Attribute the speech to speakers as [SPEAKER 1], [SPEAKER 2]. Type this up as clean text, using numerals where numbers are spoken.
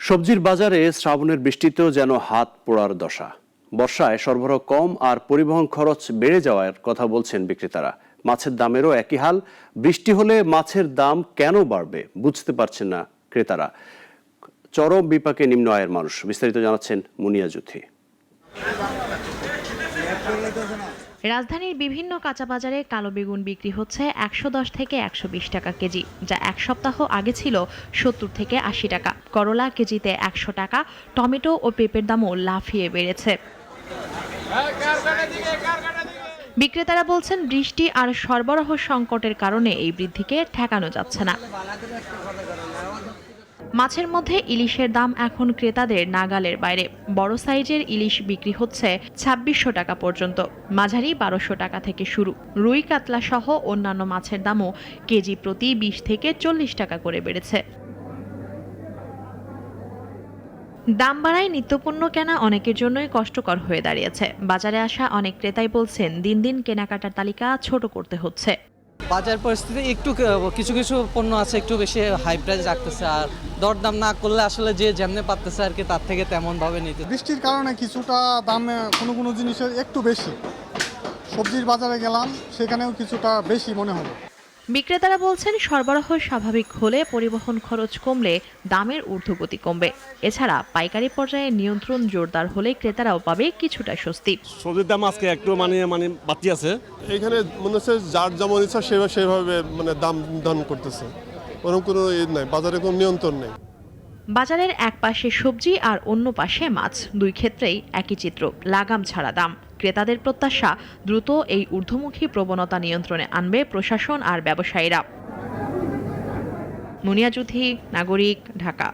[SPEAKER 1] সবজির বাজারে শ্রাবণের বৃষ্টিতেও যেন হাত পোড়ার দশা। বর্ষায় সরবরাহ কম আর পরিবহন খরচ বেড়ে যাওয়ার কথা বলছেন বিক্রেতারা। মাছের দামেরও একই হাল। বৃষ্টি হলে মাছের দাম কেন বাড়বে বুঝতে পারছেন না ক্রেতারা। চরম বিপাকে নিম্ন আয়ের মানুষ। বিস্তারিত জানাচ্ছেন মুনিয়া জুথি।
[SPEAKER 2] রাজধানীর বিভিন্ন কাঁচা বাজারে কালো বেগুন বিক্রি হচ্ছে ১১০ থেকে ১২০ টাকা কেজি, যা এক সপ্তাহ আগে ছিল ৭০ থেকে ৮০ টাকা। করলা কেজিতে ১০০ টাকা। টমেটো ও পেঁপের দামও লাফিয়ে বেড়েছে। বিক্রেতারা বলছেন, বৃষ্টি আর সরবরাহ সংকটের কারণে এই বৃদ্ধিকে ঠেকানো যাচ্ছে না। মাছের মধ্যে ইলিশের দাম এখন ক্রেতাদের নাগালের বাইরে। বড় সাইজের ইলিশ বিক্রি হচ্ছে ২৬০০ টাকা পর্যন্ত, মাঝারি ১২০০ টাকা থেকে শুরু। রুই, কাতলা সহ অন্যান্য মাছের দামও কেজি প্রতি ২০ থেকে ৪০ টাকা করে বেড়েছে। দাম বাড়ায় নিত্যপণ্য কেনা অনেকের জন্যই কষ্টকর হয়ে দাঁড়িয়েছে। বাজারে আসা অনেক ক্রেতাই বলছেন, দিন দিন কেনাকাটার তালিকা ছোট করতে হচ্ছে।
[SPEAKER 3] বাজার পরিস্থিতি একটু কিছু কিছু পণ্য আছে একটু বেশি হাই প্রাইস রাখতেছে, আর দরদাম না করলে আসলে যে যেমনে পারতেছে আর কি তার থেকে তেমন ভাবে নিতে।
[SPEAKER 4] বৃষ্টির কারণে কিছুটা দাম কোনো জিনিসের একটু বেশি। সবজির বাজারে গেলাম, সেখানেও কিছুটা বেশি মনে হলো।
[SPEAKER 2] বিক্রেতারা বলছেন, সরবরাহ স্বাভাবিক হলে পরিবহন খরচ কমলে দামের ঊর্ধ্বগতি কমবে। এছাড়া পাইকারি পর্যায়ে নিয়ন্ত্রণ জোরদার হলে ক্রেতারাও পাবে কিছুটা স্বস্তি।
[SPEAKER 5] সবজির দাম আজকে একটু বাড়তি আছে।
[SPEAKER 6] এখানে মনে হচ্ছে যার যেমন ইচ্ছা সেভাবে দাম নির্ধারণ করতেছে। ওরকম কোনো নাই, বাজারে কোনো নিয়ন্ত্রণ নেই।
[SPEAKER 2] বাজারের এক পাশে সবজি আর অন্য পাশে মাছ, দুই ক্ষেত্রেই একই চিত্র, লাগাম ছাড়া দাম। ক্রেতাদের প্রত্যাশা, দ্রুত এই ঊর্ধ্বমুখী প্রবণতা নিয়ন্ত্রণে আনবে প্রশাসন আর ব্যবসায়ীরা। মুনিয়া জুথি, নাগরিক, ঢাকা।